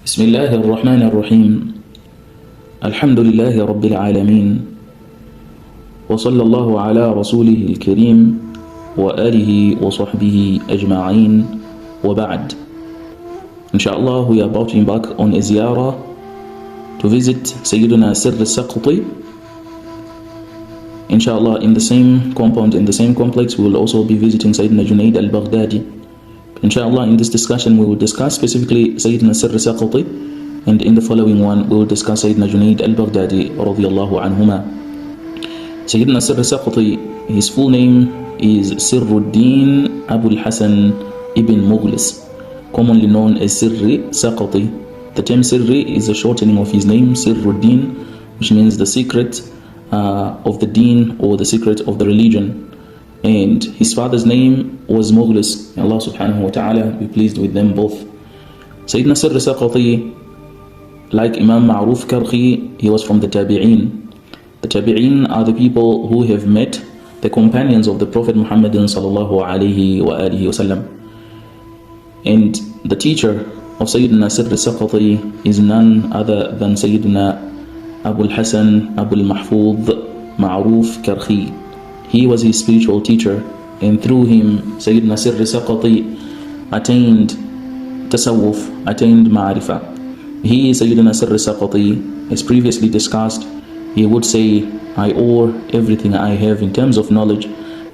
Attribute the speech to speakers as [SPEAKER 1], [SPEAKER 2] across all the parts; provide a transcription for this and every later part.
[SPEAKER 1] بسم الله الرحمن الرحيم الحمد لله رب العالمين وصلى الله على رسوله الكريم وآله وصحبه أجمعين وبعد. Inshallah, we are about to embark on a ziyarah to visit Sayyidina Sirri Saqti. Inshallah, in the same compound, in the same complex, we will also be visiting Sayyidina Junaid al-Baghdadi. Inshallah, in this discussion we will discuss specifically Sayyidina Sirri Saqti, and in the following one we will discuss Sayyidina Junaid al-Baghdadi radiyallahu anhuma. Sayyidina Sirri Saqti, his full name is Sirruddin Abul Hasan ibn Mughlis, commonly known as Sirri Saqti. The term Sirri is a shortening of his name Sirruddin, which means the secret of the deen or the secret of the religion. And his father's name was Mughlis. Allah subhanahu wa ta'ala be pleased with them both. Sayyidina Sirri Saqti, like Imam Ma'ruf Karhi, he was from the Tabi'een. The Tabi'een are the people who have met the companions of the Prophet Muhammad sallallahu alayhi wa alihi wasallam. And the teacher of Sayyidina Sirri Saqti is none other than Sayyidina Abul Hasan Abul Mahfuz Ma'ruf Karhi. He was his spiritual teacher, and through him Sayyidina Sirri Saqti attained tasawwuf, attained ma'rifah. He, Sayyidina Sirri Saqti, as previously discussed, he would say, I owe everything I have in terms of knowledge,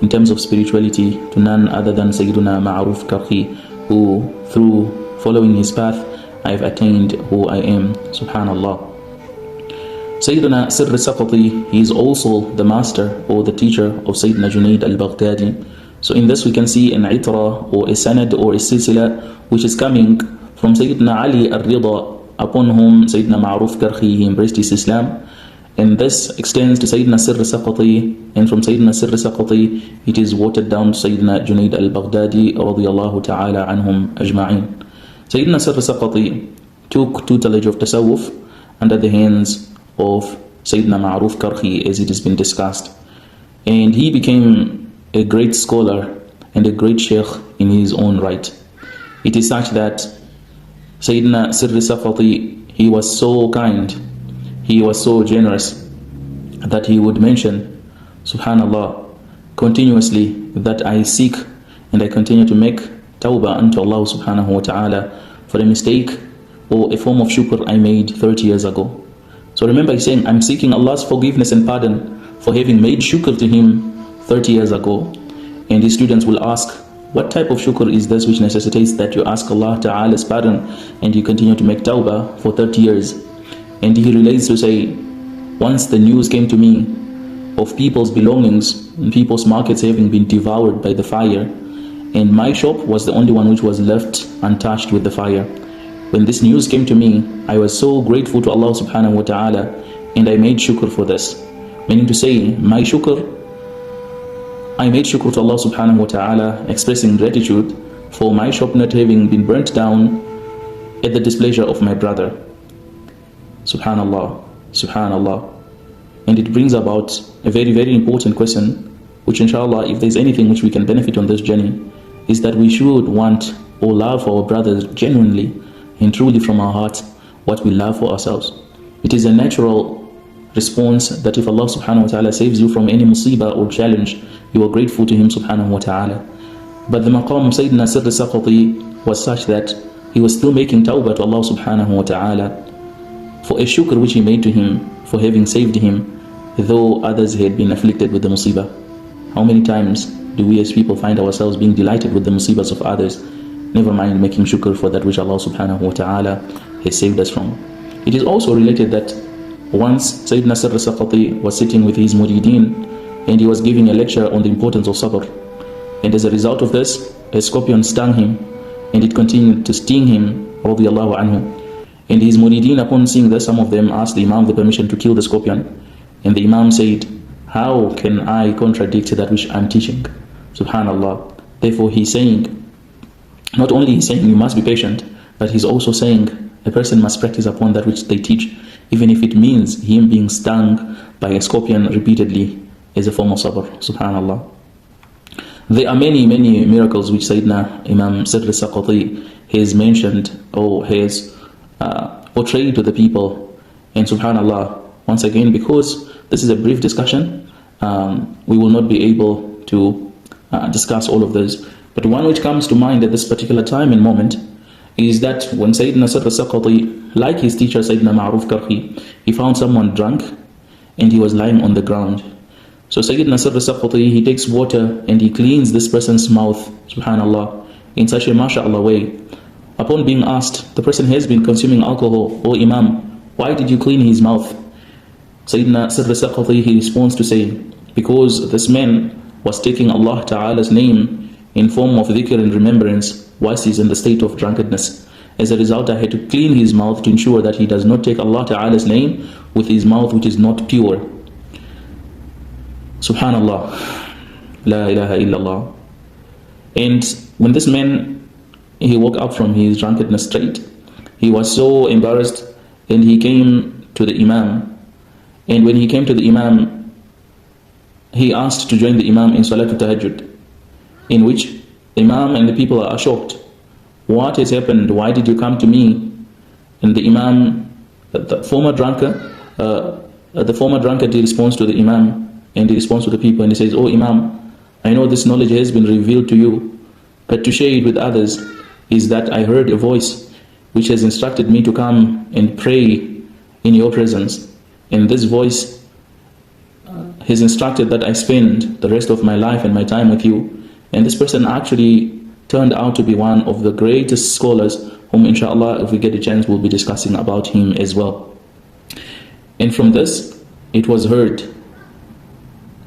[SPEAKER 1] in terms of spirituality, to none other than Sayyidina Ma'ruf Karhi, who through following his path I have attained who I am. Subhanallah. Sayyidina Sirri Saqti, he is also the master or the teacher of Sayyidina Junaid al-Baghdadi. So in this we can see an itra or a sanad or a silsila which is coming from Sayyidina Ali al-Rida, upon whom Sayyidina Ma'ruf Karhi, he embraced his Islam. And this extends to Sayyidina Sirri Saqti, and from Sayyidina Sirri Saqti it is watered down to Sayyidina Junaid al-Baghdadi radiyallahu ta'ala anhum ajma'in. Sayyidina Sirri Saqti took tutelage of tasawwuf under the hands of Sayyidina Ma'ruf Karhi, as it has been discussed, and he became a great scholar and a great sheikh in his own right. It is such that Sayyidina Sirri Saqti, he was so kind, he was so generous, that he would mention, subhanallah, continuously, that I seek and I continue to make tawbah unto Allah subhanahu wa ta'ala for a mistake or a form of shukr I made 30 years ago. So remember, he's saying, I'm seeking Allah's forgiveness and pardon for having made shukr to him 30 years ago. And his students will ask, what type of shukr is this which necessitates that you ask Allah Ta'ala's pardon and you continue to make tawbah for 30 years? And he relates to say, once the news came to me of people's belongings and people's markets having been devoured by the fire, and my shop was the only one which was left untouched with the fire. When this news came to me, I was so grateful to Allah subhanahu wa ta'ala, and I made shukr for this. Meaning to say, my shukr, I made shukr to Allah subhanahu wa ta'ala, expressing gratitude for my shop not having been burnt down at the displeasure of my brother. Subhanallah, subhanallah. And it brings about a very, very important question, which inshallah, if there's anything which we can benefit on this journey, is that we should want or love our brothers genuinely and truly from our hearts what we love for ourselves. It is a natural response that if Allah subhanahu wa ta'ala saves you from any musibah or challenge, you are grateful to Him subhanahu wa ta'ala. But the maqam Sayyidina Sirri Saqti was such that he was still making tawbah to Allah subhanahu wa ta'ala for a shukr which he made to him for having saved him, though others had been afflicted with the musibah. How many times do we as people find ourselves being delighted with the musibahs of others, never mind making shukr for that which Allah subhanahu wa ta'ala has saved us from? It is also related that once Sayyidina Sirri Saqti was sitting with his murideen and he was giving a lecture on the importance of sabr, and as a result of this, a scorpion stung him and it continued to sting him radiyallahu anhu. And his murideen, upon seeing this, some of them asked the Imam the permission to kill the scorpion, and the Imam said, how can I contradict that which I'm teaching? Subhanallah. Therefore he's saying, not only he's saying you must be patient, but he's also saying a person must practice upon that which they teach, even if it means him being stung by a scorpion repeatedly as a form of sabr. Subhanallah. There are many, many miracles which Sayyidina Imam Sirri Saqti has mentioned or has portray to the people. And subhanallah, once again, because this is a brief discussion, we will not be able to discuss all of those. But one which comes to mind at this particular time and moment is that when Sayyidina Sirri Saqti, like his teacher Sayyidina Ma'ruf Karhi, he found someone drunk and he was lying on the ground. So Sayyidina Sirri Saqti, he takes water and he cleans this person's mouth, subhanallah, in such a mashallah way. Upon being asked, the person has been consuming alcohol, "Oh Imam, why did you clean his mouth?" Sayyidina Sirri Saqti, he responds to say, because this man was taking Allah Ta'ala's name in form of dhikr and remembrance whilst he's in the state of drunkenness. As a result, I had to clean his mouth to ensure that he does not take Allah Ta'ala's name with his mouth which is not pure. Subhanallah. La ilaha illallah. And when this man, he woke up from his drunkenness state, he was so embarrassed and he came to the Imam. And when he came to the Imam, he asked to join the Imam in Salatul Tahajjud, in which the Imam and the people are shocked. What has happened? Why did you come to me? And the Imam, the former drunkard, he responds to the Imam and he responds to the people and he says, "Oh Imam, I know this knowledge has been revealed to you, but to share it with others is that I heard a voice which has instructed me to come and pray in your presence. And this voice has instructed that I spend the rest of my life and my time with you." And this person actually turned out to be one of the greatest scholars, whom inshallah, if we get a chance, we'll be discussing about him as well. And from this, it was heard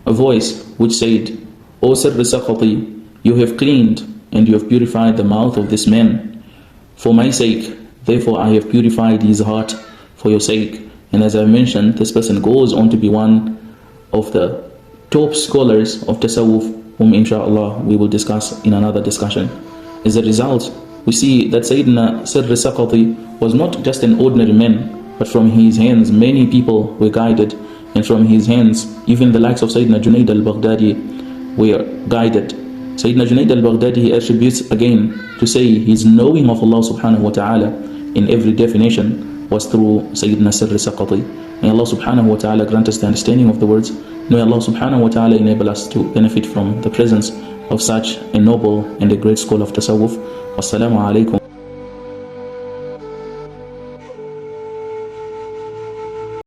[SPEAKER 1] a voice which said, "O Sirri Saqti, you have cleaned and you have purified the mouth of this man for my sake. Therefore, I have purified his heart for your sake." And as I mentioned, this person goes on to be one of the top scholars of Tasawwuf, whom inshallah we will discuss in another discussion. As a result, we see that Sayyidina Sirri Saqti was not just an ordinary man, but from his hands many people were guided, and from his hands even the likes of Sayyidina Junaid al-Baghdadi were guided. Sayyidina Junaid al-Baghdadi attributes again to say his knowing of Allah subhanahu wa ta'ala in every definition was through Sayyidina Sirri Saqti. May Allah subhanahu wa ta'ala grant us the understanding of the words. May Allah subhanahu wa ta'ala enable us to benefit from the presence of such a noble and a great scholar of Tasawwuf. Wassalamu alaikum.